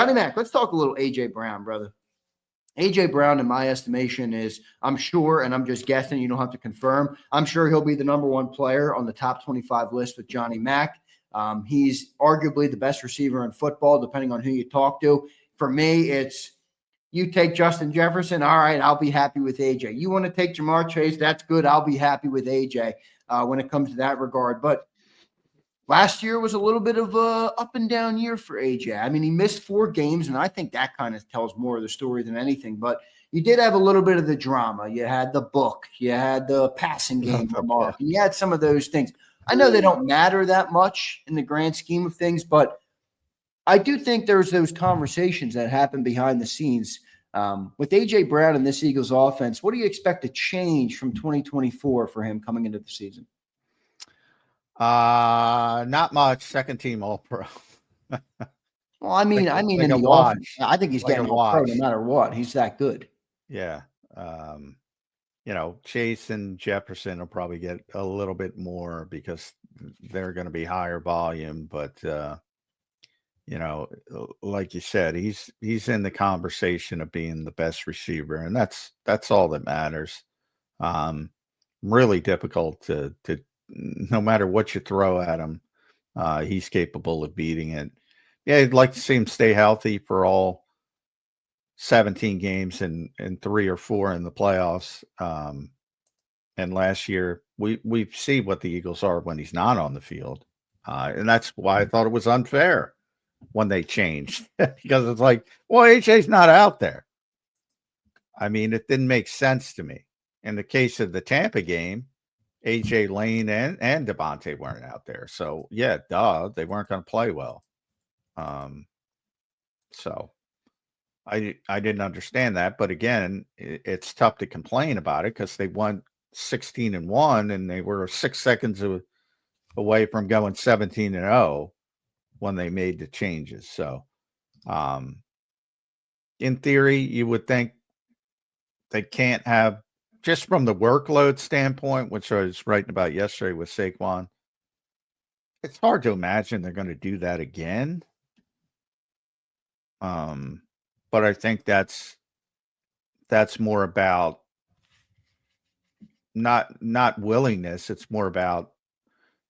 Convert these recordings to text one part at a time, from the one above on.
Johnny Mac, let's talk a little A.J. Brown, brother. A.J. Brown, in my estimation, is, I'm sure, and I'm just guessing, you don't have to confirm, I'm sure he'll be the number one player on the top 25 list with Johnny Mac. He's arguably the best receiver in football, depending on who you talk to. For me, it's you take Justin Jefferson, all right, I'll be happy with A.J. You want to take Jamar Chase, that's good, I'll be happy with A.J. When it comes to that regard. But last year was a little bit of a up and down year for A.J. I mean, he missed 4 games, and I think that kind of tells more of the story than anything. But you did have a little bit of the drama. You had the book. You had the passing game remark. And you had some of those things. I know they don't matter that much in the grand scheme of things, but I do think there's those conversations that happen behind the scenes. With A.J. Brown and this Eagles offense, what do you expect to change from 2024 for him coming into the season? Not much. Second team All-Pro. Well, I mean, in the offense, I think he's getting All-Pro no matter what. He's that good. Yeah. Chase and Jefferson will probably get a little bit more because they're going to be higher volume. But, like you said, he's in the conversation of being the best receiver, and that's all that matters. Really difficult to no matter what you throw at him, he's capable of beating it. Yeah, I'd like to see him stay healthy for all 17 games and 3 or 4 in the playoffs. And last year, we see what the Eagles are when he's not on the field. And that's why I thought it was unfair when they changed. Because it's like, well, AJ's not out there. I mean, it didn't make sense to me. In the case of the Tampa game, AJ Lane and Devontae weren't out there. So, yeah, they weren't going to play well. So I didn't understand that. But again, it's tough to complain about it because they won 16-1 and they were 6 seconds away from going 17-0 when they made the changes. So, in theory, you would think they can't have, just from the workload standpoint, which I was writing about yesterday with Saquon, it's hard to imagine they're going to do that again. But I think that's more about not willingness. It's more about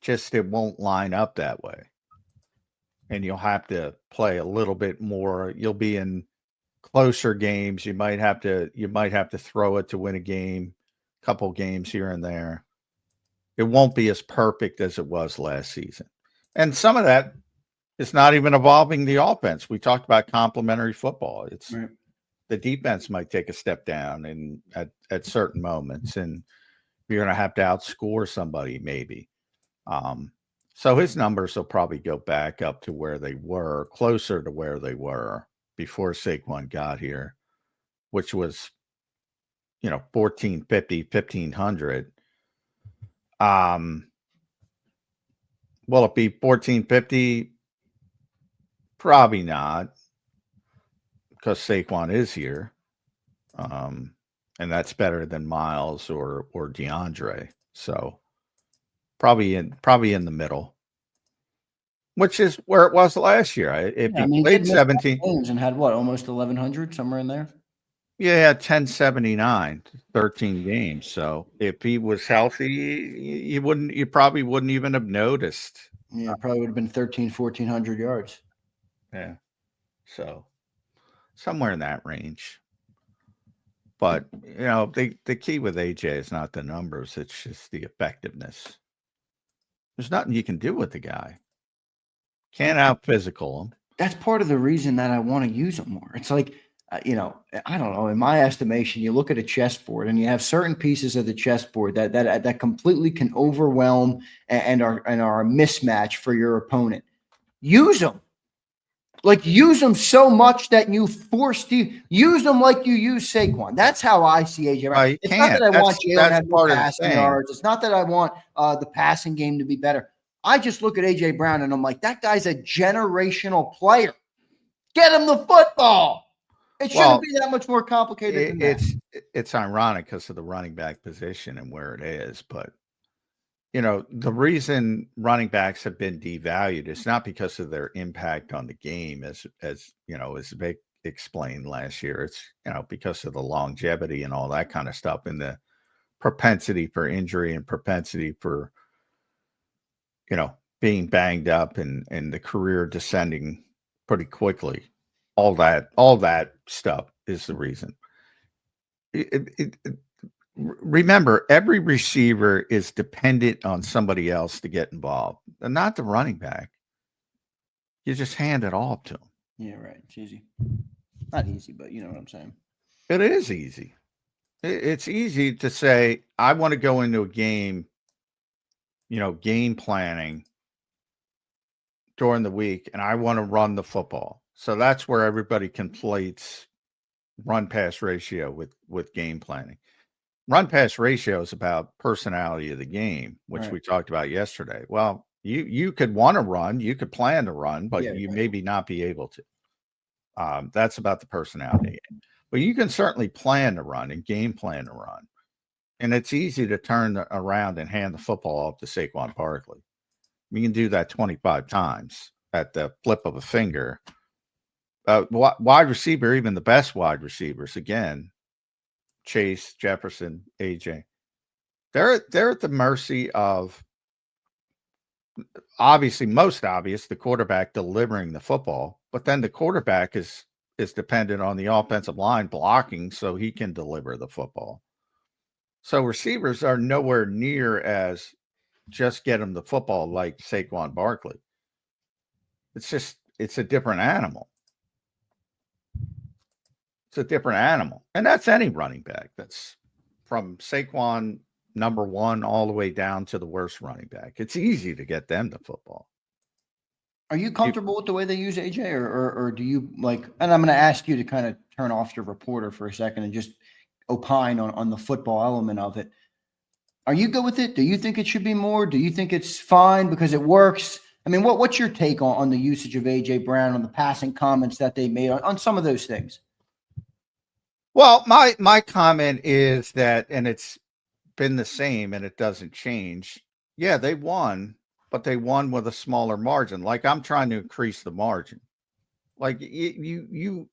just it won't line up that way. And you'll have to play a little bit more. You'll be in closer games. You might have to throw it to win a game, couple games here and there. It won't be as perfect as it was last season. And some of that is not even involving the offense. We talked about complementary football. It's right. The defense might take a step down at certain moments, and you're going to have to outscore somebody maybe. So his numbers will probably go back up to where they were, closer to where they were before Saquon got here, which was, 1450, 1500. Will it be 1450? Probably not, because Saquon is here. And that's better than Miles or DeAndre. So probably in the middle, which is where it was last year. If he played 17 games and had almost 1,100, somewhere in there. Yeah, 1079, 13 games. So if he was healthy, you probably wouldn't even have noticed. Yeah, probably would have been 1,400 yards. Yeah. So somewhere in that range. But, the key with AJ is not the numbers. It's just the effectiveness. There's nothing you can do with the guy. Can't out-physical him. That's part of the reason that I want to use him more. It's like, I don't know. In my estimation, you look at a chessboard and you have certain pieces of the chessboard that completely can overwhelm and are a mismatch for your opponent. Use them. Like, use them so much that you force to use them like you use Saquon. That's how I see AJ. It's not that I want Jalen to have more passing yards. It's not that I want the passing game to be better. I just look at AJ Brown and I'm like, that guy's a generational player. Get him the football. It shouldn't be that much more complicated than that. It's ironic because of the running back position and where it is, but the reason running backs have been devalued is not because of their impact on the game, as Vic explained last year. It's because of the longevity and all that kind of stuff, and the propensity for injury and propensity for being banged up and the career descending pretty quickly. All that stuff is the reason. Remember, every receiver is dependent on somebody else to get involved, and not the running back. You just hand it off to them. Yeah, right. It's easy. Not easy, but you know what I'm saying. It is easy. It's easy to say, I want to go into a game, game planning during the week, and I want to run the football. So that's where everybody conflates run-pass ratio with game planning. Run-pass ratio is about personality of the game, which we talked about yesterday. Well, you could want to run, you could plan to run, but you maybe not be able to. That's about the personality. But you can certainly plan to run and game plan to run. And it's easy to turn around and hand the football off to Saquon Barkley. You can do that 25 times at the flip of a finger. Wide receiver, even the best wide receivers, again, Chase, Jefferson, AJ, they're at the mercy of, obviously, most obvious, the quarterback delivering the football, but then the quarterback is dependent on the offensive line blocking so he can deliver the football. So receivers are nowhere near as just get him the football like Saquon Barkley. It's a different animal. It's a different animal. And that's any running back. That's from Saquon number 1 all the way down to the worst running back. It's easy to get them the football. Are you comfortable with the way they use AJ, or do you like? And I'm going to ask you to kind of turn off your reporter for a second and just opine on the football element of it. Are you good with it? Do you think it should be more? Do you think it's fine because it works? I mean, what's your take on the usage of AJ Brown, on the passing comments that they made on some of those things? Well, my comment is that, and it's been the same and it doesn't change. Yeah, they won, but they won with a smaller margin. Like, I'm trying to increase the margin. Like, you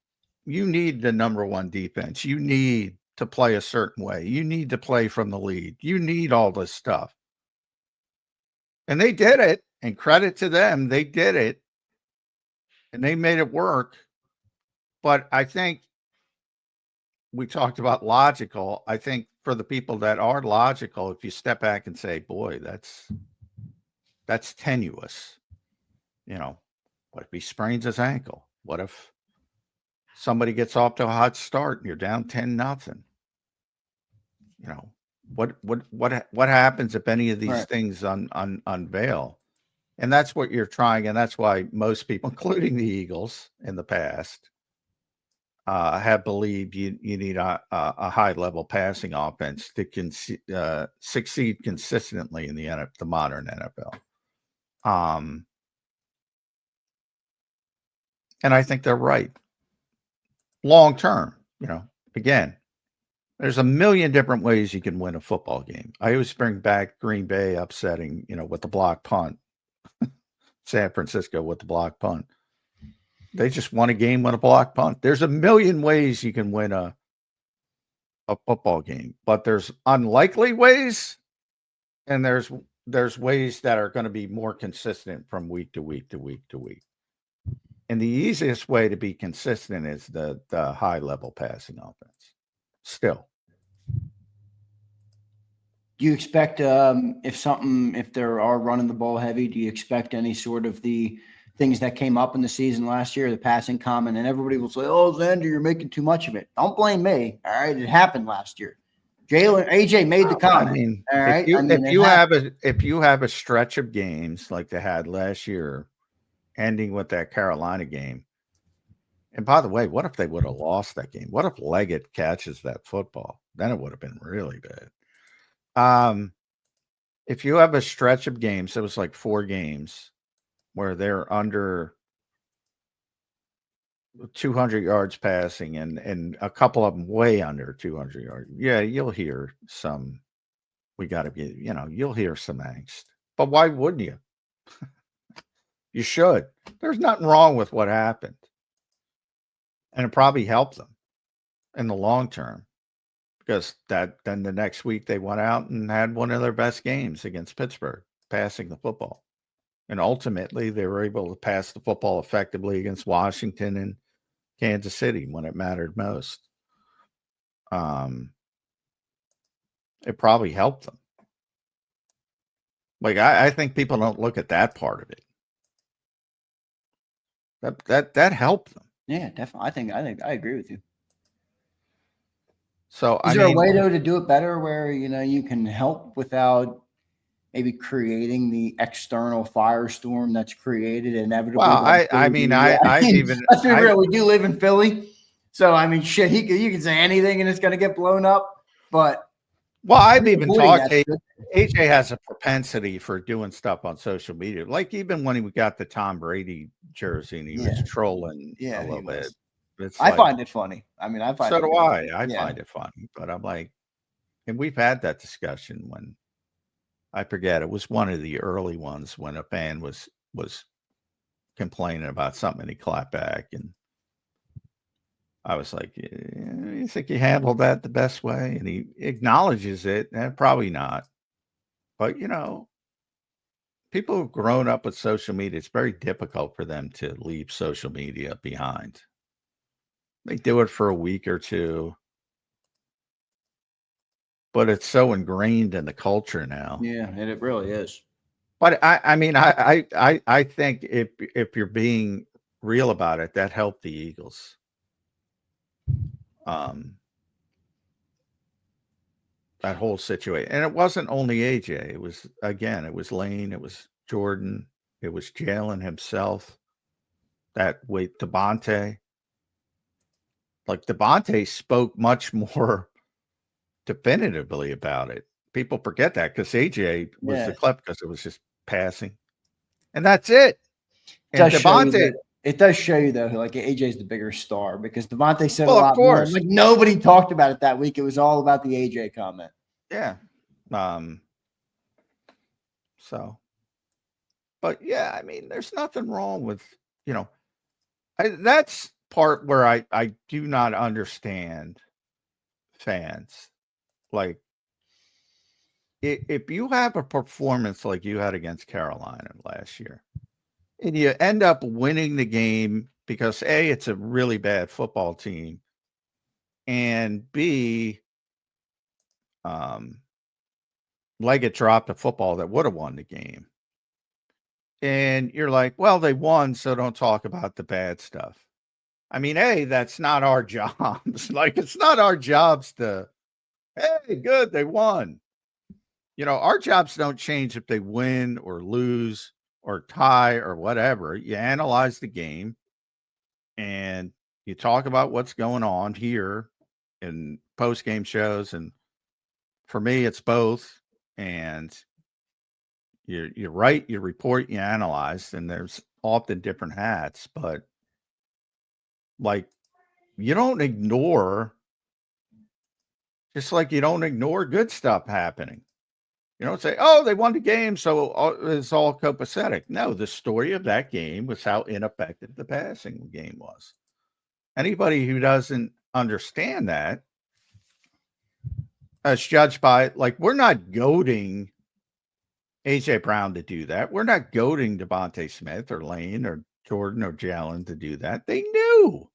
need the number 1 defense. You need to play a certain way. You need to play from the lead. You need all this stuff. And they did it, and credit to them. They did it, and they made it work. But I think we talked about logical. I think for the people that are logical, if you step back and say, boy, that's tenuous. What if he sprains his ankle? What if somebody gets off to a hot start and you're down 10-0? What happens if any of these things unveil? And that's what you're trying. And that's why most people, including the Eagles in the past, have believed you need a high level passing offense to succeed consistently in the modern NFL. And I think they're right. Long term, again, there's a million different ways you can win a football game. I always bring back Green Bay upsetting, with the block punt, San Francisco with the block punt. They just won a game with a block punt. There's a million ways you can win a football game, but there's unlikely ways, and there's ways that are going to be more consistent from week to week to week to week. And the easiest way to be consistent is the high level passing offense. Still. Do you expect if they are running the ball heavy, do you expect any sort of the things that came up in the season last year, the passing comment, and everybody will say, "Oh, Zander, you're making too much of it." Don't blame me. All right, it happened last year. AJ made the comment. I mean, all right. If you have a stretch of games like they had last year, ending with that Carolina game. And by the way, what if they would have lost that game? What if Leggett catches that football? Then it would have been really bad. If you have a stretch of games, it was like 4 games where they're under 200 yards passing and a couple of them way under 200 yards. Yeah, you'll hear some we got to be, you'll hear some angst. But why wouldn't you? You should. There's nothing wrong with what happened. And it probably helped them in the long term, because then the next week they went out and had one of their best games against Pittsburgh, passing the football. And ultimately they were able to pass the football effectively against Washington and Kansas City when it mattered most. It probably helped them. Like, I think people don't look at that part of it. That helped them. Yeah, definitely. I agree with you. So is there a way though to do it better where you can help without maybe creating the external firestorm that's created inevitably? Well, I've even, let's be real. We do live in Philly, so I mean, shit. You can say anything and it's going to get blown up. But I've even talked. AJ has a propensity for doing stuff on social media. Like even when he got the Tom Brady jersey and he was trolling a little bit. I find it funny. I mean, so do I. I find it funny, but I'm like, and we've had that discussion when, I forget, it was one of the early ones when a fan was complaining about something and he clapped back, and I was like, you think you handled that the best way? And he acknowledges it, and probably not. But people who've grown up with social media, it's very difficult for them to leave social media behind. They do it for a week or two, but it's so ingrained in the culture now. Yeah, and it really is. But I think if you're being real about it, that helped the Eagles. That whole situation. And it wasn't only AJ. It was Lane, it was Jordan, it was Jalen himself. Devontae. Like Devontae spoke much more definitively about it. People forget that because AJ was the clip because it was just passing. And that's it. And Devontae. It does show you though, like AJ's the bigger star because Devontae said a lot more. Like nobody talked about it that week. It was all about the AJ comment. Yeah. So, but yeah, I mean, there's nothing wrong with, that's part where I do not understand fans. Like, if you have a performance like you had against Carolina last year, and you end up winning the game because A, it's a really bad football team, and B, Leggett dropped a football that would have won the game. And you're like, well, they won, so don't talk about the bad stuff. I mean, A, that's not our jobs. Like, it's not our jobs to, hey, good, they won. Our jobs don't change if they win or lose or tie or whatever. You analyze the game and you talk about what's going on here in post-game shows. And for me, it's both. And you write, you report, you analyze, and there's often different hats, but like you don't ignore, just like you don't ignore good stuff happening. You don't say, oh, they won the game, so it's all copacetic. No, the story of that game was how ineffective the passing game was. Anybody who doesn't understand that is judged by, like, we're not goading AJ Brown to do that. We're not goading Devontae Smith or Lane or Jordan or Jalen to do that. They knew.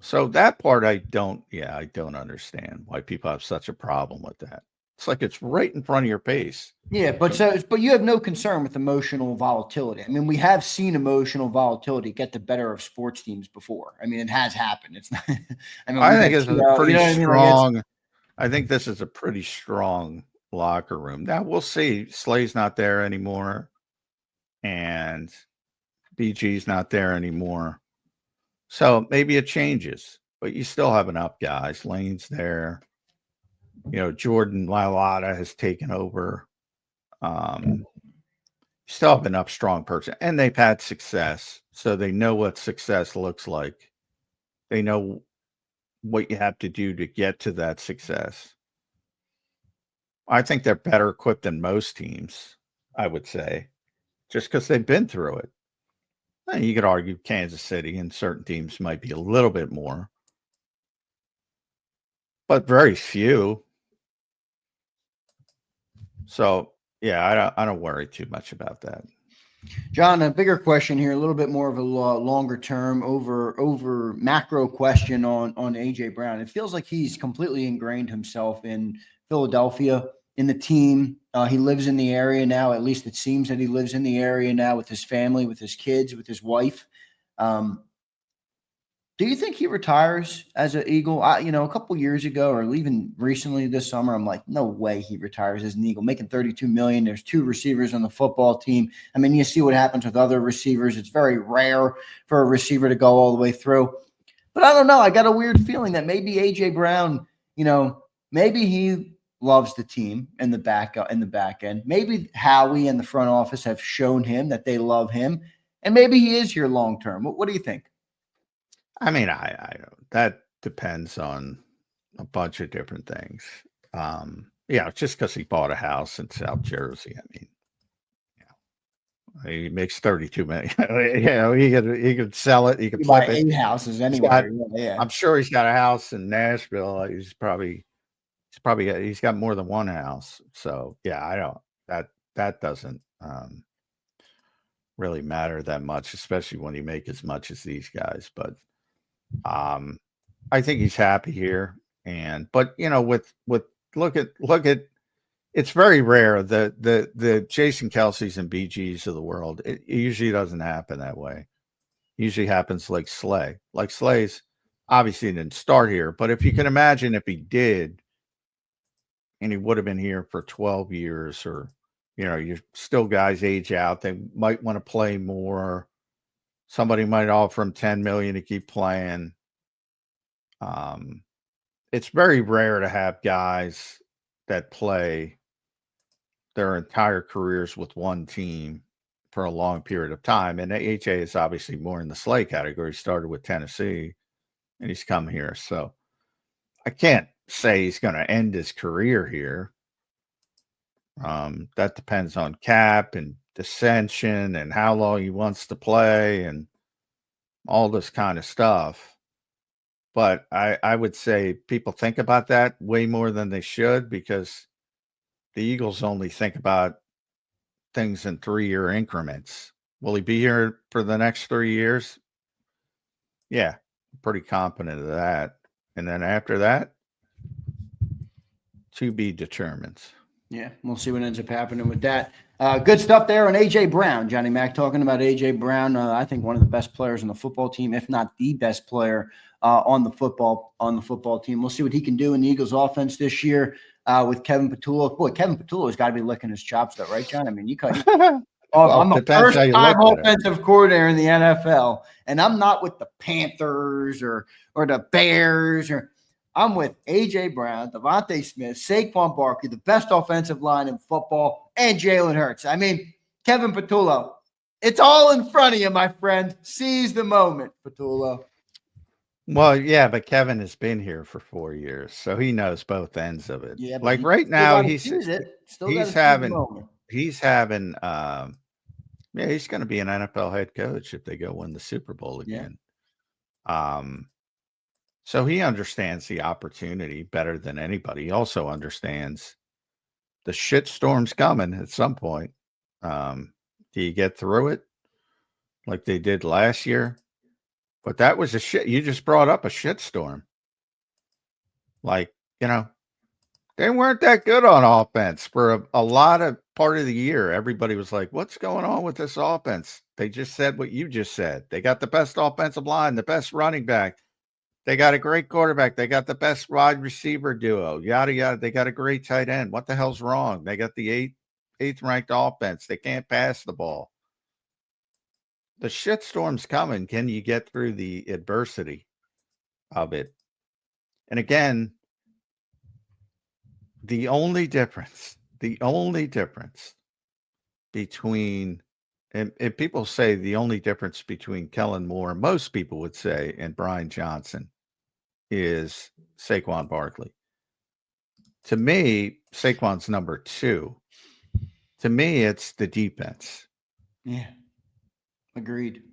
So that part I don't understand why people have such a problem with that. It's like it's right in front of your face. Yeah, but you have no concern with emotional volatility. I mean, we have seen emotional volatility get the better of sports teams before. I mean, it has happened. It's not. I think it's a pretty strong. I think this is a pretty strong locker room. Now we'll see. Slay's not there anymore, and BG's not there anymore. So maybe it changes, but you still have enough guys. Lane's there. Jordan Mailata has taken over. Still have enough strong person, and they've had success, so they know what success looks like. They know what you have to do to get to that success. I think they're better equipped than most teams, I would say, just because they've been through it. And you could argue Kansas City and certain teams might be a little bit more, but very few. So yeah, I don't worry too much about that. John, a bigger question here, a little bit more of a longer term, over macro question on AJ Brown. It feels like he's completely ingrained himself in Philadelphia, in the team. He lives in the area now. At least it seems that he lives in the area now with his family, with his kids, with his wife. Do you think he retires as an Eagle? A couple years ago, or even recently this summer, I'm like, no way he retires as an Eagle, making $32 million. There's 2 receivers on the football team. I mean, you see what happens with other receivers. It's very rare for a receiver to go all the way through. But I don't know. I got a weird feeling that maybe AJ Brown, maybe he loves the team in the back end. Maybe Howie and the front office have shown him that they love him, and maybe he is here long term. What do you think? I mean, I that depends on a bunch of different things. Yeah, just because he bought a house in South Jersey, I mean, he makes 32 million. He could sell it. He could flip buy it. 8 houses anywhere. I'm sure he's got a house in Nashville. He's got more than one house. So yeah, I don't that doesn't really matter that much, especially when you make as much as these guys. But I think he's happy here. But look at it's very rare the Jason Kelsey's and BGs of the world. It usually doesn't happen that way. It usually happens like Slay. Like Slay's obviously didn't start here, but if you can imagine if he did, and he would have been here for 12 years, or you're still guys age out, they might want to play more. Somebody might offer him 10 million to keep playing. It's very rare to have guys that play their entire careers with one team for a long period of time. And AJ is obviously more in the Slay category. He started with Tennessee and he's come here. So I can't say he's going to end his career here. That depends on cap and dissension and how long he wants to play and all this kind of stuff. But I would say people think about that way more than they should, because the Eagles only think about things in 3-year increments. Will he be here for the next 3 years? Yeah, I'm pretty confident of that. And then after that, to be determined. Yeah, we'll see what ends up happening with that. Good stuff there on AJ Brown. Johnny Mac talking about AJ Brown. I think one of the best players on the football team, if not the best player on the football team. We'll see what he can do in the Eagles offense this year with Kevin Patullo. Boy, Kevin Patullo has got to be licking his chops, though, right, John? I mean, I'm the first-time offensive coordinator in the NFL, and I'm not with the Panthers or the Bears or. I'm with A.J. Brown, Devontae Smith, Saquon Barkley, the best offensive line in football, and Jalen Hurts. I mean, Kevin Patullo, it's all in front of you, my friend. Seize the moment, Patullo. Well, yeah, but Kevin has been here for 4 years, so he knows both ends of it. Yeah, like right now, he's having, he's going to be an NFL head coach if they go win the Super Bowl again. Yeah. So he understands the opportunity better than anybody. He also understands the shitstorm's coming at some point. Do you get through it like they did last year? But that was a shit. You just brought up a shitstorm. Like, they weren't that good on offense for a lot of part of the year. Everybody was like, what's going on with this offense? They just said what you just said. They got the best offensive line, the best running back. They got a great quarterback. They got the best wide receiver duo, yada, yada. They got a great tight end. What the hell's wrong? They got the eighth ranked offense. They can't pass the ball. The shitstorm's coming. Can you get through the adversity of it? And again, the only difference between, and people say the only difference between Kellen Moore, most people would say, and Brian Johnson is Saquon Barkley. To me, Saquon's number 2. To me, it's the defense. Yeah. Agreed.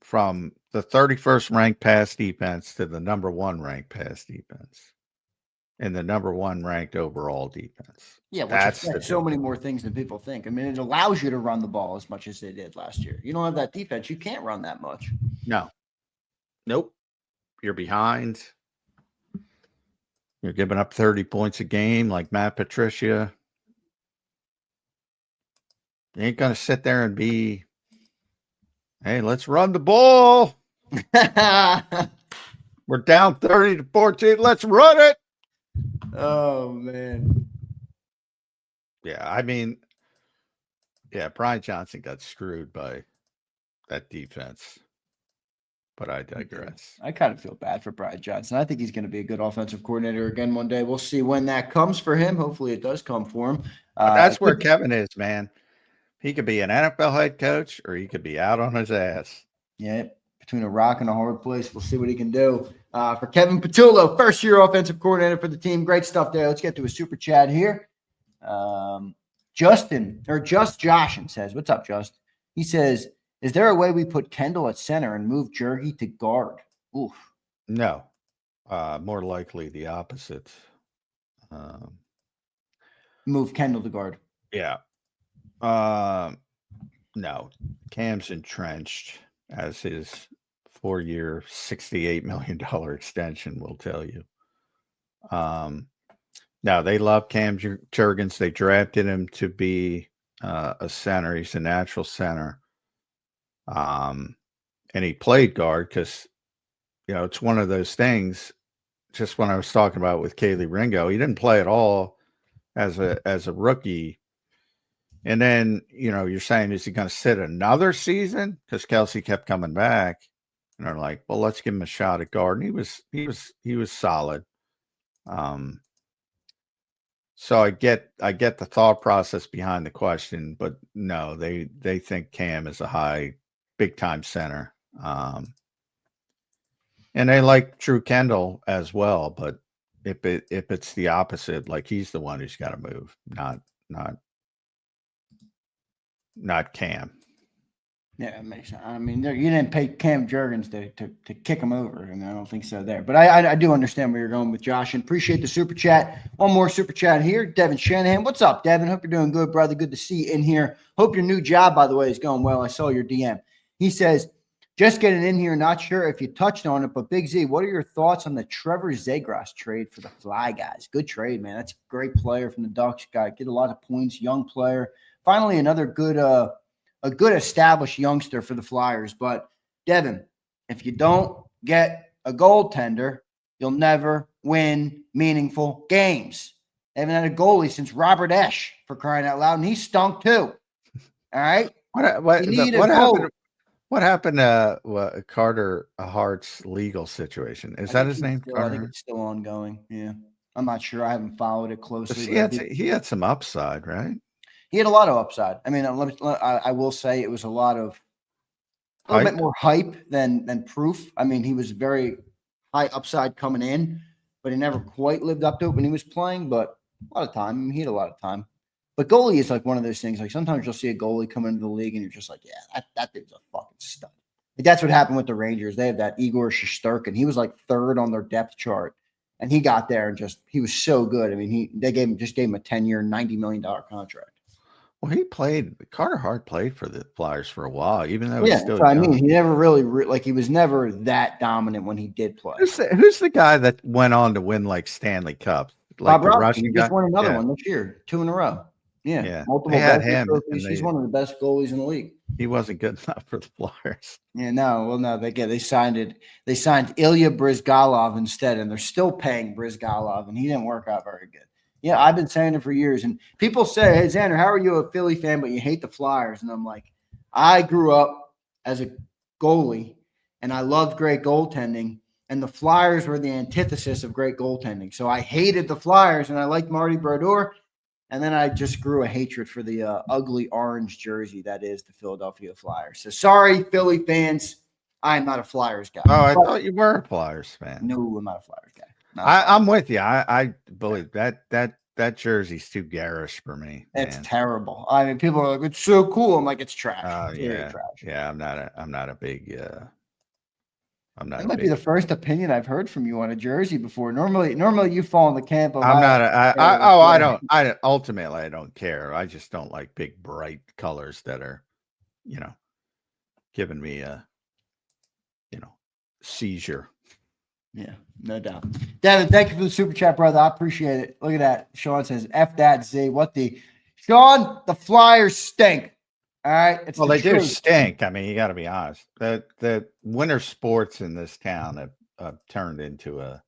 From the 31st ranked pass defense to the number 1 ranked pass defense and the number 1 ranked overall defense. Yeah, which That's affects so many more things than people think. I mean, it allows you to run the ball as much as they did last year. You don't have that defense, you can't run that much. No. Nope. You're behind. You're giving up 30 points a game like Matt Patricia. You ain't going to sit there and be, hey, let's run the ball. We're down 30-14. Let's run it. Oh, man. Yeah, I mean, yeah, Brian Johnson got screwed by that defense. But I digress. I kind of feel bad for Brian Johnson. I think he's going to be a good offensive coordinator again one day. We'll see when that comes for him. Hopefully it does come for him. That's where Kevin is, man. He could be an NFL head coach or he could be out on his ass. Yeah, between a rock and a hard place. We'll see what he can do. For Kevin Patullo, first-year offensive coordinator for the team. Great stuff there. Let's get to a super chat here. Josh says, what's up, Just? He says, is there a way we put Kendall at center and move Jergy to guard? Oof. No. More likely the opposite. Move Kendall to guard. Yeah. No. Cam's entrenched, as his 4-year, $68 million extension will tell you. No, they love Cam Jurgens. They drafted him to be a center. He's a natural center. And he played guard because, you know, it's one of those things. Just when I was talking about with Kaylee Ringo, he didn't play at all as a rookie. And then, you know, you're saying, is he going to sit another season? Because Kelsey kept coming back, and they're like, well, let's give him a shot at guard. And he was solid. So I get the thought process behind the question, but no, they think Cam is a big time center. And they like Drew Kendall as well, but if it's the opposite, like he's the one who's got to move, not Cam. Yeah, it makes sense. I mean, you didn't pay Cam Jurgens to kick him over, and I don't think so there. But I do understand where you're going with Josh, and appreciate the super chat. One more super chat here. Devin Shanahan. What's up, Devin? Hope you're doing good, brother. Good to see you in here. Hope your new job, by the way, is going well. I saw your DM. He says, just getting in here, not sure if you touched on it, but Big Z, what are your thoughts on the Trevor Zegras trade for the Fly Guys? Good trade, man. That's a great player from the Ducks. Guy get a lot of points, young player. Finally, another good a good established youngster for the Flyers. But, Devin, if you don't get a goaltender, you'll never win meaningful games. They haven't had a goalie since Robert Esch, for crying out loud, and he stunk too. All right? What happened to Carter Hart's legal situation? Is that his name? I think it's still ongoing. Yeah. I'm not sure. I haven't followed it closely. He had some upside, right? He had a lot of upside. I mean, I will say it was a little bit more hype than proof. I mean, he was very high upside coming in, but he never quite lived up to it when he was playing. But a lot of time, I mean, he had a lot of time. But goalie is like one of those things. Like sometimes you'll see a goalie come into the league and you're just like, yeah, that dude's a fucking stud. Like that's what happened with the Rangers. They have that Igor Shesterkin. He was like third on their depth chart, and he got there and he was so good. I mean, they gave him a 10-year, $90 million contract. Well, Carter Hart played for the Flyers for a while, even though he's still young. I mean, he never really he was never that dominant when he did play. Who's the guy that went on to win like Stanley Cups? Like Bob Russian, he just won another one this year, 2 in a row. Yeah. Multiple trophies. He's one of the best goalies in the league. He wasn't good enough for the Flyers. Yeah, no. They signed Ilya Brizgalov instead, and they're still paying Brizgalov, and he didn't work out very good. Yeah, I've been saying it for years. And people say, hey, Xander, how are you a Philly fan, but you hate the Flyers? And I'm like, I grew up as a goalie, and I loved great goaltending, and the Flyers were the antithesis of great goaltending. So I hated the Flyers, and I liked Marty Brodeur, and then I just grew a hatred for the ugly orange jersey that is the Philadelphia Flyers. So sorry, Philly fans. I'm not a Flyers guy. Oh, I thought you were a Flyers fan. No, I'm not a Flyers guy. I'm with you. I believe that jersey's too garish for me. It's man. terrible. I mean, people are like, it's so cool. I'm like, it's trash. It's Yeah, trash. yeah. I'm not a big. That might be the first opinion I've heard from you on a jersey before. Normally you fall in the camp of. Ultimately, I don't care. I just don't like big, bright colors that are, giving me a, seizure. Yeah, no doubt. Devin, thank you for the super chat, brother. I appreciate it. Look at that. Sean says, F that Z. Sean, the Flyers stink. All right. They do stink. I mean, you got to be honest. The winter sports in this town have turned into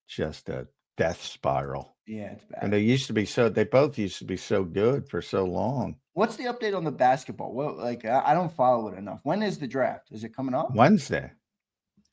just a death spiral. Yeah, it's bad. And they both used to be so good for so long. What's the update on the basketball? Well, I don't follow it enough. When is the draft? Is it coming up? Wednesday.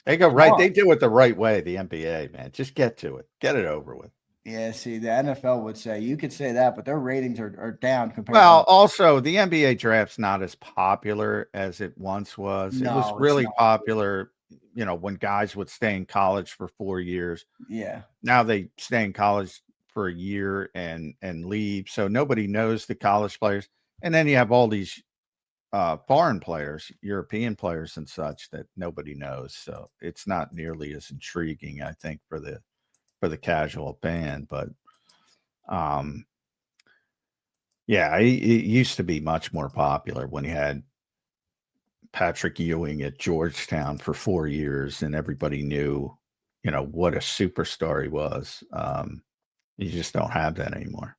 They go right. They do it the right way. The NBA, man, just get to it. Get it over with. Yeah. See, the NFL would say you could say that, but their ratings are down compared. Well, also the NBA draft's not as popular as it once was. No, it was really popular, when guys would stay in college for 4 years. Yeah. Now they stay in college for a year and leave, so nobody knows the college players. And then you have all these foreign players, European players and such that nobody knows. So it's not nearly as intriguing, I think, for the casual fan. But it used to be much more popular when you had Patrick Ewing at Georgetown for 4 years and everybody knew, what a superstar he was. You just don't have that anymore.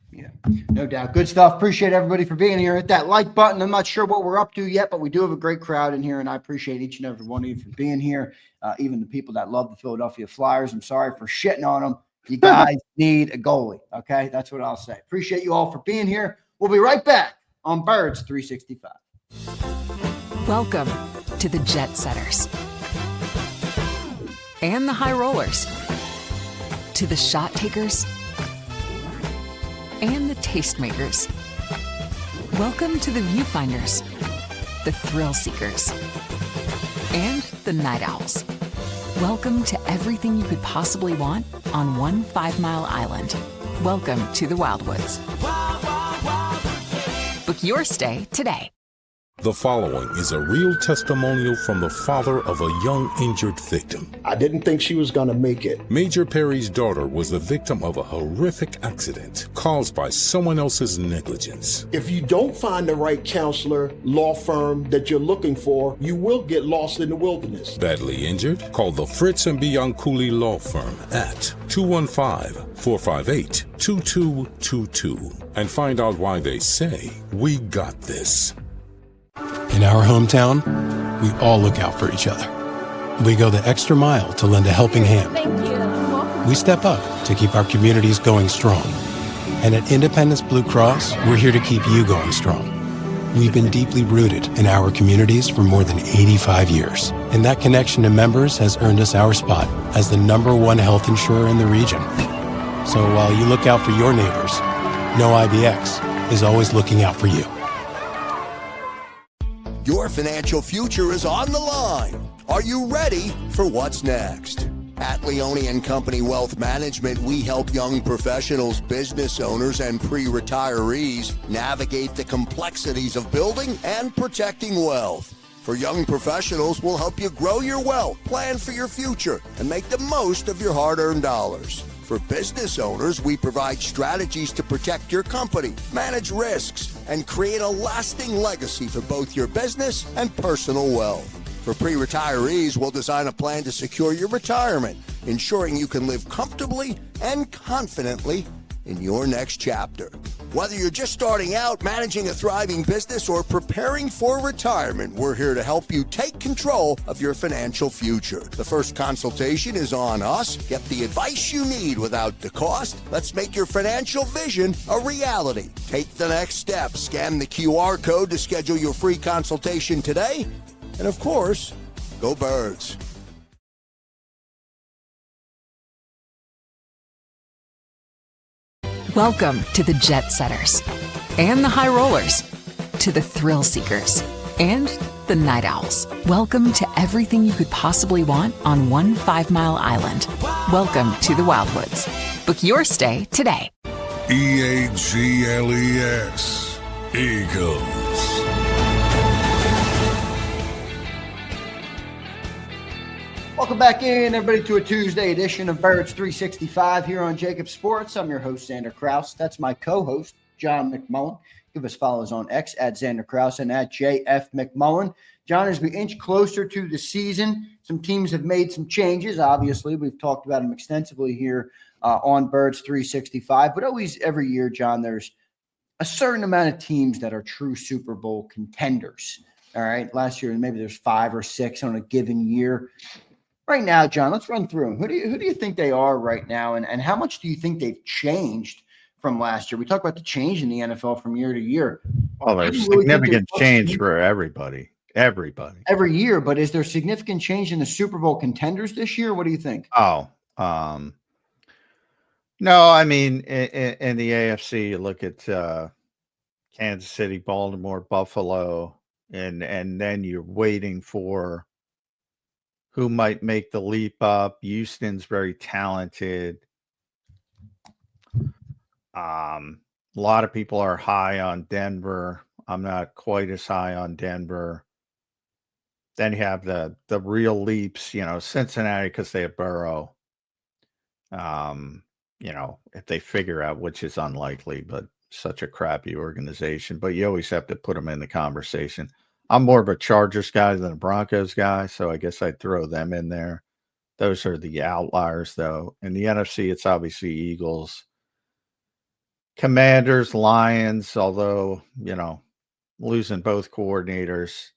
Yeah, no doubt. Good stuff. Appreciate everybody for being here. Hit that like button. I'm not sure what we're up to yet, but we do have a great crowd in here, and I appreciate each and every one of you for being here. Even the people that love the Philadelphia Flyers. I'm sorry for shitting on them. You guys need a goalie. Okay, that's what I'll say. Appreciate you all for being here. We'll be right back on Birds 365. Welcome to the Jet Setters and the High Rollers, to the Shot Takers and the Tastemakers. Welcome to the Viewfinders, the Thrill Seekers, and the Night Owls. Welcome to everything you could possibly want on one 5-mile island. Welcome to the Wildwoods. Book your stay today. The following is a real testimonial from the father of a young injured victim. I didn't think she was going to make it. Major Perry's daughter was the victim of a horrific accident caused by someone else's negligence. If you don't find the right counselor, law firm that you're looking for, you will get lost in the wilderness. Badly injured? Call the Fritz and Bianculli Law Firm at 215-458-2222 and find out why they say, "We got this." In our hometown, we all look out for each other. We go the extra mile to lend a helping hand. Thank you. We step up to keep our communities going strong. And at Independence Blue Cross, we're here to keep you going strong. We've been deeply rooted in our communities for more than 85 years. And that connection to members has earned us our spot as the #1 health insurer in the region. So while you look out for your neighbors, No IBX is always looking out for you. Your financial future is on the line. Are you ready for what's next? At Leone & Company Wealth Management, we help young professionals, business owners, and pre-retirees navigate the complexities of building and protecting wealth. For young professionals, we'll help you grow your wealth, plan for your future, and make the most of your hard-earned dollars. For business owners, we provide strategies to protect your company, manage risks, and create a lasting legacy for both your business and personal wealth. For pre-retirees, we'll design a plan to secure your retirement, ensuring you can live comfortably and confidently in your next chapter. Whether you're just starting out, managing a thriving business, or preparing for retirement, we're here to help you take control of your financial future. The first consultation is on us. Get the advice you need without the cost. Let's make your financial vision a reality. Take the next step. Scan the QR code to schedule your free consultation today. And of course, go Birds. Welcome to the Jet Setters and the High Rollers, to the Thrill Seekers, and the Night Owls. Welcome to everything you could possibly want on one 5-mile island. Welcome to the Wildwoods. Book your stay today. EAGLES, Eagles. Welcome back in, everybody, to a Tuesday edition of Birds 365 here on JAKIB Sports. I'm your host, Zander Krause. That's my co-host, John McMullen. Give us follows on X at Zander Krause and at JF McMullen. John, as we inch closer to the season, some teams have made some changes. Obviously, we've talked about them extensively here on Birds 365. But always, every year, John, there's a certain amount of teams that are true Super Bowl contenders. All right. Last year, maybe there's 5 or 6 on a given year. Right now, John, let's run through them. Who do you think they are right now, and how much do you think they've changed from last year? We talk about the change in the NFL from year to year. Well, there's significant change for everybody. Every year, but is there significant change in the Super Bowl contenders this year? What do you think? No, I mean, in the AFC, you look at Kansas City, Baltimore, Buffalo, and then you're waiting for who might make the leap up. Houston's very talented. A lot of people are high on Denver. I'm not quite as high on Denver. Then you have the real leaps, Cincinnati, because they have Burrow. If they figure out, which is unlikely, but such a crappy organization. But you always have to put them in the conversation. I'm more of a Chargers guy than a Broncos guy, so I guess I'd throw them in there. Those are the outliers, though. In the NFC, it's obviously Eagles, Commanders, Lions, although, losing both coordinators.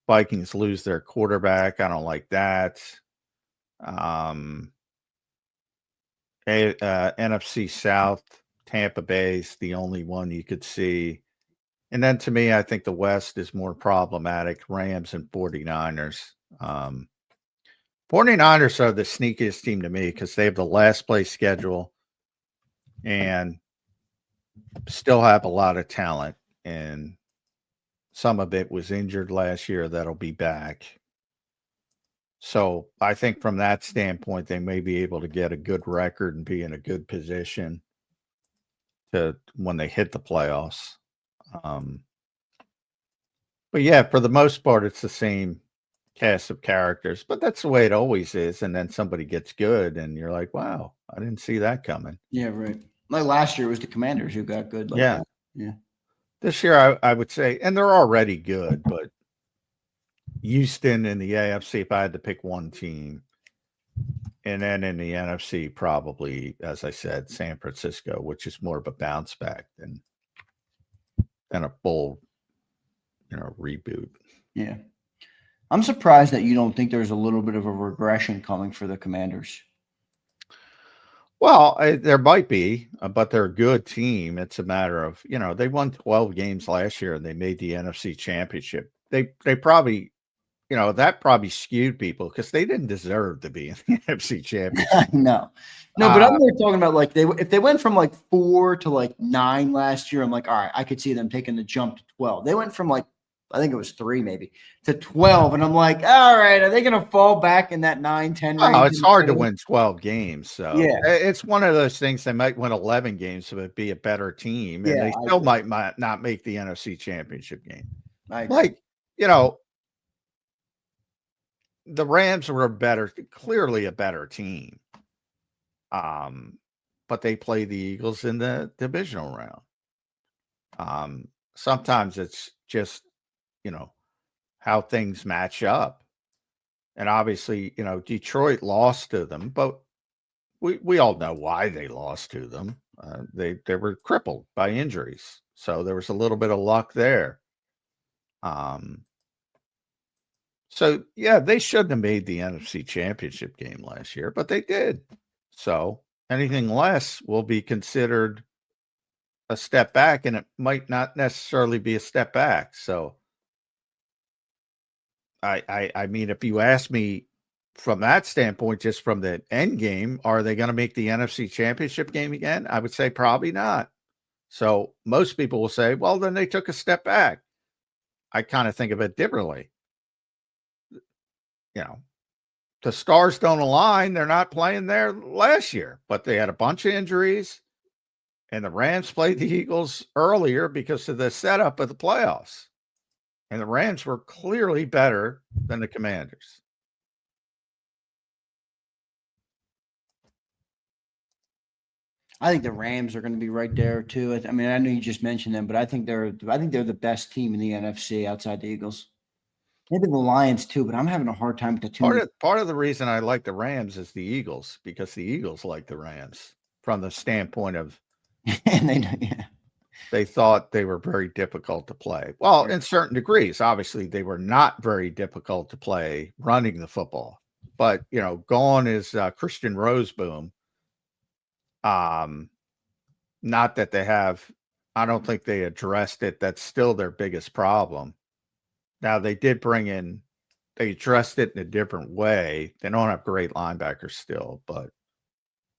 Vikings lose their quarterback. I don't like that. NFC South, Tampa Bay is the only one you could see. And then to me, I think the West is more problematic. Rams and 49ers. 49ers are the sneakiest team to me because they have the last place schedule and still have a lot of talent. And some of it was injured last year that'll be back. So I think from that standpoint, they may be able to get a good record and be in a good position to when they hit the playoffs. But yeah, for the most part, it's the same cast of characters, but that's the way it always is. And then somebody gets good and you're like, wow, I didn't see that coming. Yeah, right. Like last year was the Commanders who got good. Like yeah. That. Yeah. This year, I would say, and they're already good, but Houston in the AFC, if I had to pick one team, and then in the NFC, probably, as I said, San Francisco, which is more of a bounce back than a full, reboot. Yeah. I'm surprised that you don't think there's a little bit of a regression coming for the Commanders. Well, there might be, but they're a good team. It's a matter of, they won 12 games last year and they made the NFC Championship. They probably, that probably skewed people because they didn't deserve to be in the NFC Championship. No, but I'm more talking about like if they went from like 4 to like 9 last year, I'm like, all right, I could see them taking the jump to 12. They went from like, I think it was 3 maybe to 12. And I'm like, all right, are they going to fall back in that 9, 10 range? Oh, it's hard to win 12 games. So yeah, it's one of those things. They might win 11 games, but be a better team. And they still might not make the NFC Championship game. The Rams were clearly a better team. But they play the Eagles in the divisional round. Sometimes it's just, how things match up. And obviously, Detroit lost to them, but we all know why they lost to them. They were crippled by injuries. So there was a little bit of luck there. So yeah, they shouldn't have made the NFC Championship game last year, but they did. So anything less will be considered a step back, and it might not necessarily be a step back. So I mean, if you ask me from that standpoint, just from the end game, are they going to make the NFC Championship game again? I would say probably not. So most people will say, well, then they took a step back. I kind of think of it differently. You know, the stars don't align. They're not playing there last year, but they had a bunch of injuries, and the Rams played the Eagles earlier because of the setup of the playoffs. And the Rams were clearly better than the Commanders. I think the Rams are going to be right there too. I mean, I know you just mentioned them, but I think they're the best team in the NFC outside the Eagles. Maybe the Lions too, but I'm having a hard time with the two. Part of the reason I like the Rams is the Eagles, because the Eagles like the Rams from the standpoint of and they thought they were very difficult to play. Well, in certain degrees, obviously they were not very difficult to play running the football, but gone is Christian Roseboom. Not that they have, I don't think they addressed it. That's still their biggest problem. Now they did they addressed it in a different way. They don't have great linebackers still, but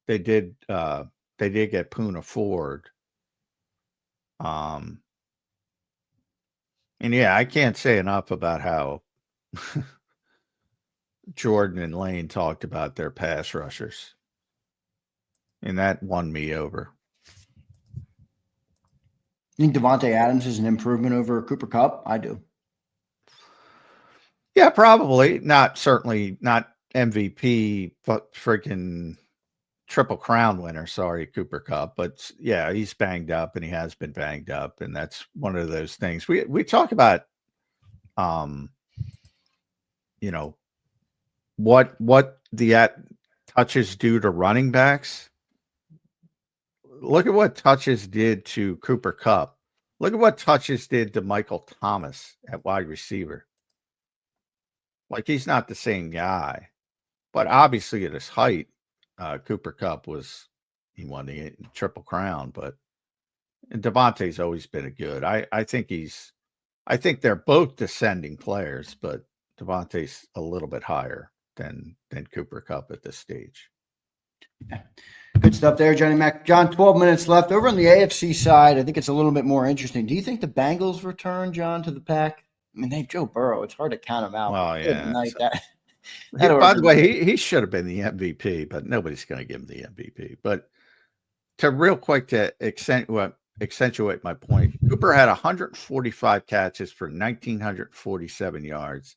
they did get Poona Ford. And yeah, I can't say enough about how Jordan and Lane talked about their pass rushers. And that won me over. You think Devontae Adams is an improvement over Cooper Kupp? I do. Yeah, probably. Certainly not MVP, but freaking Triple Crown winner. Sorry, Cooper Kupp. But yeah, he's banged up, and he has been banged up. And that's one of those things. We talk about, what the touches do to running backs. Look at what touches did to Cooper Kupp. Look at what touches did to Michael Thomas at wide receiver. Like, he's not the same guy, but obviously at his height, Cooper Kupp he won the Triple Crown, but Devontae's always been a good. I think they're both descending players, but Devontae's a little bit higher than Cooper Kupp at this stage. Yeah. Good stuff there, Johnny Mac. John, 12 minutes left. Over on the AFC side, I think it's a little bit more interesting. Do you think the Bengals return, John, to the pack? I mean, they have Joe Burrow. It's hard to count him out. Oh, yeah. By the way, he should have been the MVP, but nobody's going to give him the MVP. But to accentuate my point, Cooper had 145 catches for 1,947 yards,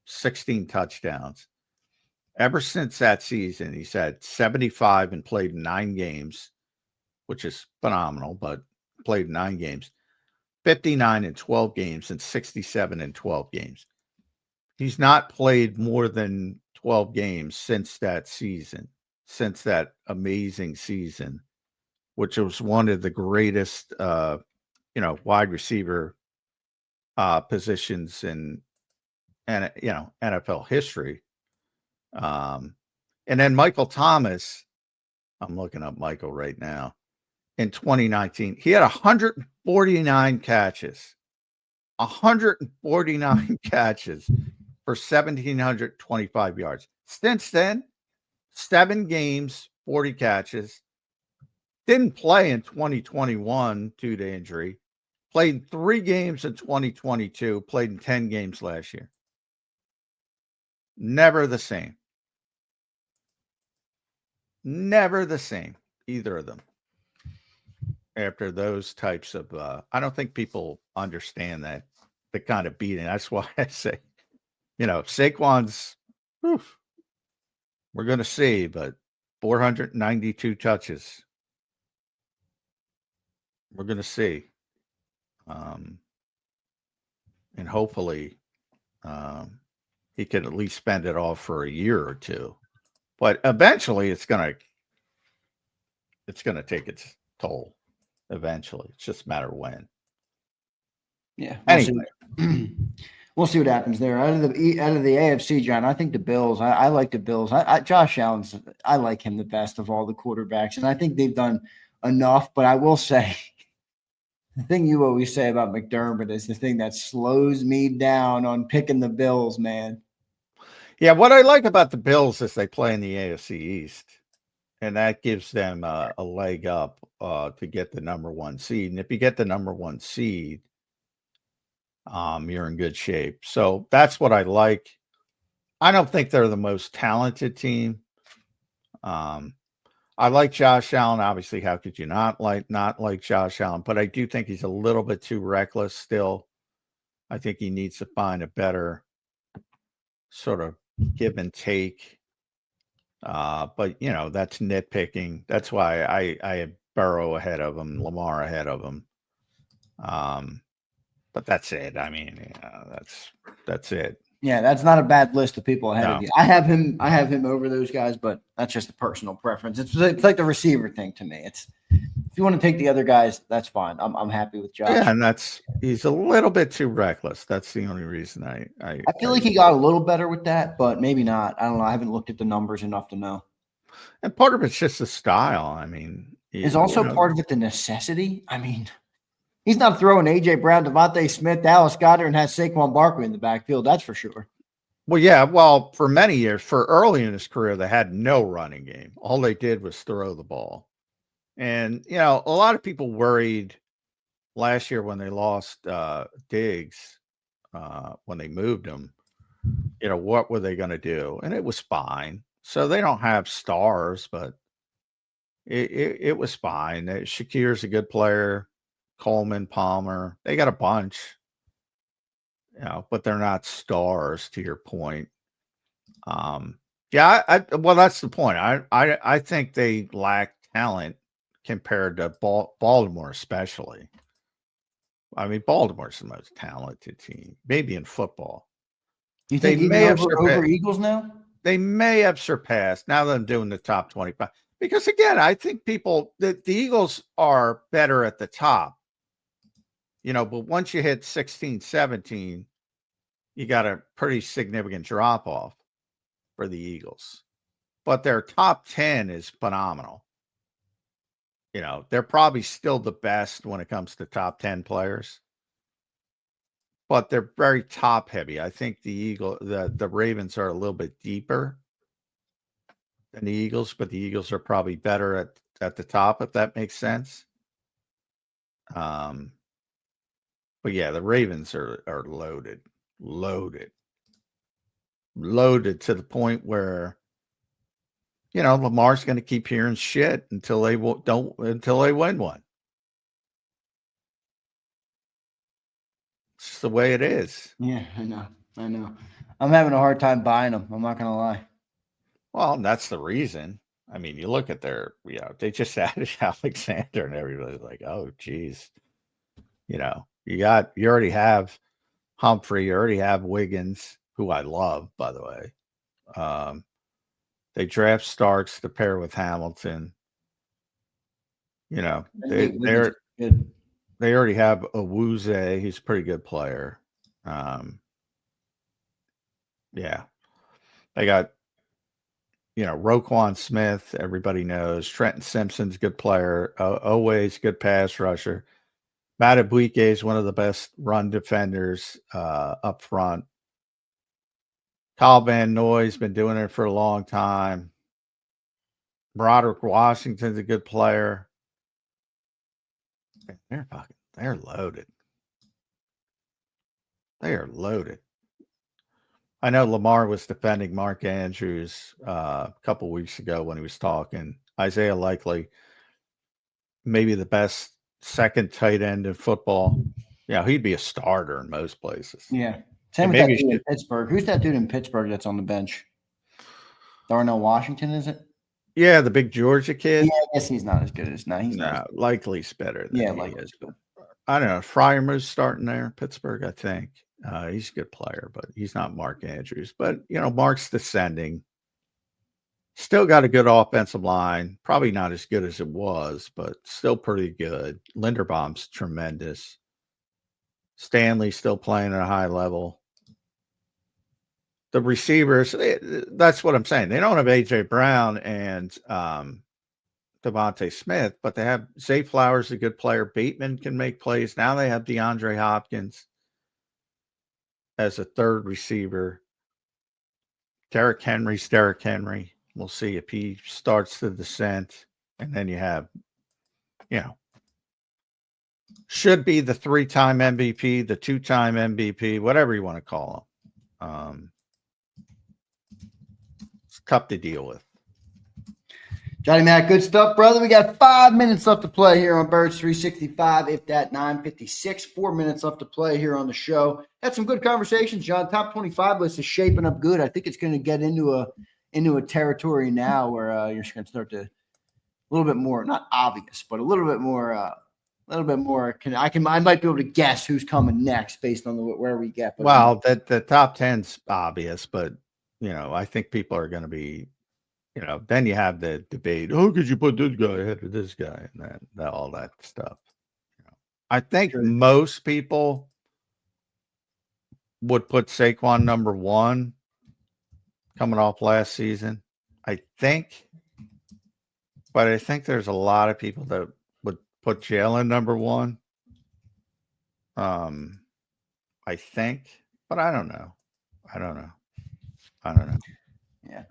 16 touchdowns. Ever since that season, he's had 75 and played 9 games, which is phenomenal, but played 9 games, 59 in 12 games, and 67 in 12 games. He's not played more than 12 games since that season, since that amazing season, which was one of the greatest, wide receiver positions in NFL history. And then Michael Thomas, I'm looking up Michael right now, in 2019, he had 149 catches, 149 catches for 1,725 yards. Since then, 7 games, 40 catches. Didn't play in 2021 due to injury. Played 3 games in 2022. Played in 10 games last year. Never the same. Never the same, either of them. After those types of, I don't think people understand that, the kind of beating. That's why I say, Saquon's, we're going to see, but 492 touches. We're going to see. And hopefully he could at least spend it all for a year or two. But eventually it's going to take its toll. Eventually. It's just a matter of when. Yeah. Anyway. We'll see what happens there. Out of the AFC, John, I think the Bills. I like the Bills. Josh Allen's. I like him the best of all the quarterbacks, and I think they've done enough. But I will say, the thing you always say about McDermott is the thing that slows me down on picking the Bills, man. Yeah, what I like about the Bills is they play in the AFC East, and that gives them a leg up to get the number 1 seed. And if you get the number 1 seed, you're in good shape. So that's what I like. I don't think they're the most talented team. I like Josh Allen. Obviously, how could you not like Josh Allen? But I do think he's a little bit too reckless still. I think he needs to find a better sort of give and take. But that's nitpicking. That's why I have Burrow ahead of him, Lamar ahead of him. But that's it. I mean, that's it. Yeah, that's not a bad list of people ahead No. of you. I have him over those guys, but that's just a personal preference. It's like the receiver thing to me. It's if you want to take the other guys, that's fine. I'm happy with Josh. Yeah, and he's a little bit too reckless. That's the only reason I feel like he got a little better with that, but maybe not. I don't know. I haven't looked at the numbers enough to know. And part of it's just the style. I mean, is also part of it the necessity. I mean, he's not throwing A.J. Brown, Devontae Smith, Dallas Goedert, and has Saquon Barkley in the backfield. That's for sure. Well, yeah. Well, for many years, for early in his career, they had no running game. All they did was throw the ball. And, a lot of people worried last year when they lost Diggs, when they moved him, what were they going to do? And it was fine. So they don't have stars, but it was fine. Shakir's a good player. Coleman, Palmer, they got a bunch, but they're not stars to your point. Yeah, well, that's the point. I think they lack talent compared to Baltimore, especially. I mean, Baltimore's the most talented team, maybe in football. You think they may have over Eagles now? They may have surpassed now that I'm doing the top 25. Because again, I think the Eagles are better at the top. But once you hit 16, 17, you got a pretty significant drop off for the Eagles. But their top 10 is phenomenal. They're probably still the best when it comes to top 10 players. But they're very top heavy. I think the Ravens are a little bit deeper than the Eagles, but the Eagles are probably better at the top, if that makes sense. But yeah, the Ravens are loaded to the point where, Lamar's going to keep hearing shit until they win one. It's the way it is. Yeah, I know. I'm having a hard time buying them. I'm not going to lie. Well, that's the reason. I mean, you look at they just added Alexander and everybody's like, oh, geez. You already have Humphrey, you already have Wiggins, who I love, by the way. They draft Starks to pair with Hamilton. They already have Awuzie. He's a pretty good player. Yeah. They got, Roquan Smith, everybody knows. Trenton Simpson's a good player. Always good pass rusher. Madubuike is one of the best run defenders up front. Kyle Van Noy's been doing it for a long time. Broderick Washington's a good player. They're loaded. They are loaded. I know Lamar was defending Mark Andrews a couple weeks ago when he was talking. Isaiah Likely, maybe the best second tight end in football. Yeah, he'd be a starter in most places. Yeah. Same with that dude in Pittsburgh. Who's that dude in Pittsburgh that's on the bench? Darnell Washington, is it? Yeah, the big Georgia kid. Yeah, I guess he's not as good as now. He's not. Likely's better than he Likely's is. good. I don't know. Fryermuth's starting there, Pittsburgh, I think. He's a good player, but he's not Mark Andrews. But, Mark's descending. Still got a good offensive line. Probably not as good as it was, but still pretty good. Linderbaum's tremendous. Stanley's still playing at a high level. The receivers, that's what I'm saying. They don't have A.J. Brown and Devontae Smith, but they have Zay Flowers, a good player. Bateman can make plays. Now they have DeAndre Hopkins as a third receiver. Derrick Henry's Derrick Henry. We'll see if he starts the descent. And then you have, Should be the 3-time MVP, the 2-time MVP, whatever you want to call him. It's tough to deal with. Johnny Mac, good stuff, brother. We got 5 minutes left to play here on Birds 365. If that 9:56, 4 minutes left to play here on the show. Had some good conversations, John. Top 25 list is shaping up good. I think it's going to get into a territory now where you're just going to start to a little bit more, not obvious, but a little bit more. I might be able to guess who's coming next based on where we get. But well, the top 10's obvious, but I think people are going to be. Then you have the debate. Oh, could you put this guy ahead of this guy and that all that stuff? I think most people would put Saquon number 1 coming off last season. I think, but I think there's a lot of people that would put Jalen number 1. I think, but I don't know. Yeah.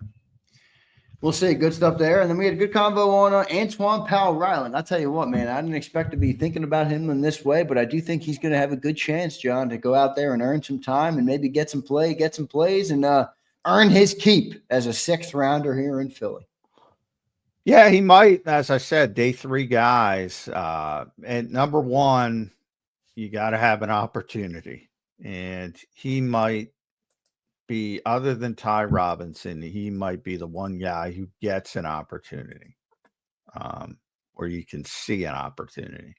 We'll see. Good stuff there. And then we had a good convo on Antoine Powell-Ryland. I'll tell you what, man, I didn't expect to be thinking about him in this way, but I do think he's going to have a good chance, John, to go out there and earn some time and maybe get some plays and earn his keep as a 6th rounder here in Philly. Yeah, he might, as I said, day 3 guys. And number 1, you got to have an opportunity. And he might be, other than Ty Robinson, he might be the one guy who gets an opportunity, or you can see an opportunity.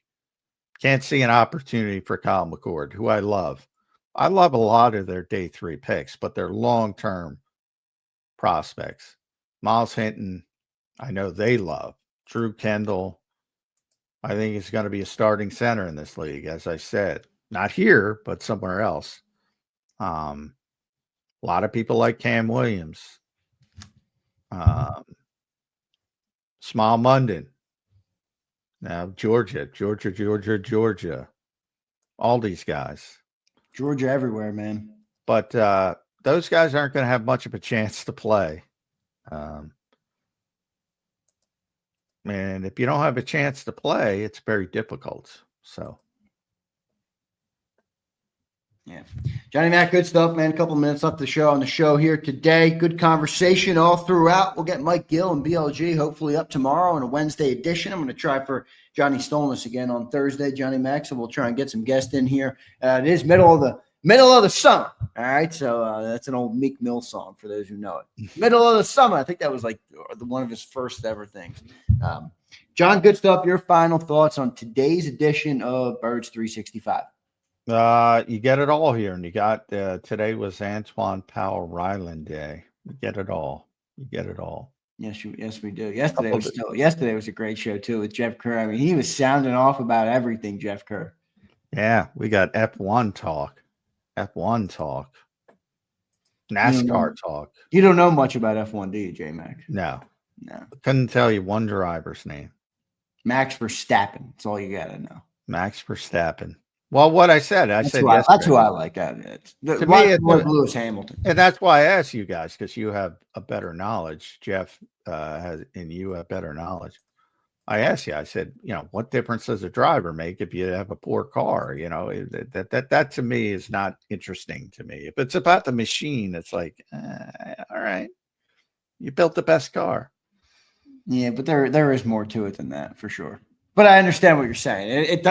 Can't see an opportunity for Kyle McCord, who I love. I love a lot of their day 3 picks, but they're long-term prospects. Miles Hinton, I know they love. Drew Kendall, I think he's going to be a starting center in this league, as I said. Not here, but somewhere else. A lot of people like Cam Williams. Small Munden. Now, Georgia. All these guys. Georgia everywhere, man. But those guys aren't going to have much of a chance to play. And if you don't have a chance to play, it's very difficult. So. Yeah. Johnny Mac, good stuff, man. A couple minutes left the show on the show here today. Good conversation all throughout. We'll get Mike Gill and BLG hopefully up tomorrow on a Wednesday edition. I'm going to try for Johnny Stolness again on Thursday, Johnny Mac. So we'll try and get some guests in here. It is middle of the summer. All right. So that's an old Meek Mill song for those who know it. Middle of the summer. I think that was like one of his first ever things. John, good stuff. Your final thoughts on today's edition of Birds 365. You get it all here, and you got today was Antoine Powell-Ryland Day. You get it all. Yes, we do. Yesterday was a great show too with Jeff Kerr. I mean, he was sounding off about everything, Jeff Kerr. Yeah, we got F1 talk, NASCAR talk. You don't know much about F1, do you, J-Mac? No. Couldn't tell you one driver's name. Max Verstappen. That's all you got to know. Max Verstappen. Well, what I said that's who I like. To me, it's Lewis Hamilton, and that's why I asked you guys, because you have a better knowledge. Jeff you have better knowledge. I asked you. I said, what difference does a driver make if you have a poor car? That to me is not interesting to me. If it's about the machine, it's like, all right, you built the best car. Yeah, but there is more to it than that for sure. But I understand what you're saying. It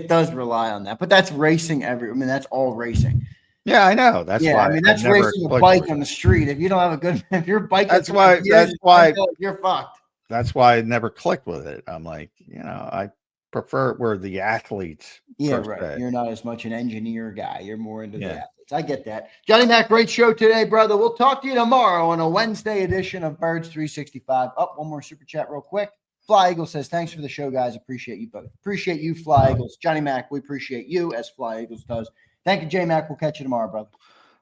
does rely on that. But that's racing that's all racing. Yeah, I know. That's why. I mean, that's racing a bike on the street. If you don't have if your bike, that's why you're fucked. That's why I never clicked with it. I'm like, I prefer it where the athletes. Yeah, right. You're not as much an engineer guy. You're more into the athletes. I get that. Johnny Mac, great show today, brother. We'll talk to you tomorrow on a Wednesday edition of Birds 365. One more super chat real quick. Fly Eagles says, thanks for the show, guys. Appreciate you both. Appreciate you, Fly Eagles. Johnny Mac, we appreciate you, as Fly Eagles does. Thank you, J-Mac. We'll catch you tomorrow, brother.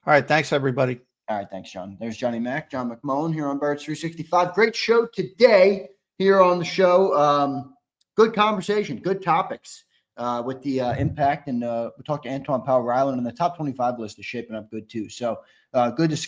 All right. Thanks, everybody. All right. Thanks, John. There's Johnny Mac, John McMullen here on Birds 365. Great show today here on the show. Good conversation, good topics with the impact. And we talked to Antoine Powell-Ryland, and the top 25 list is shaping up good, too. So good discussion.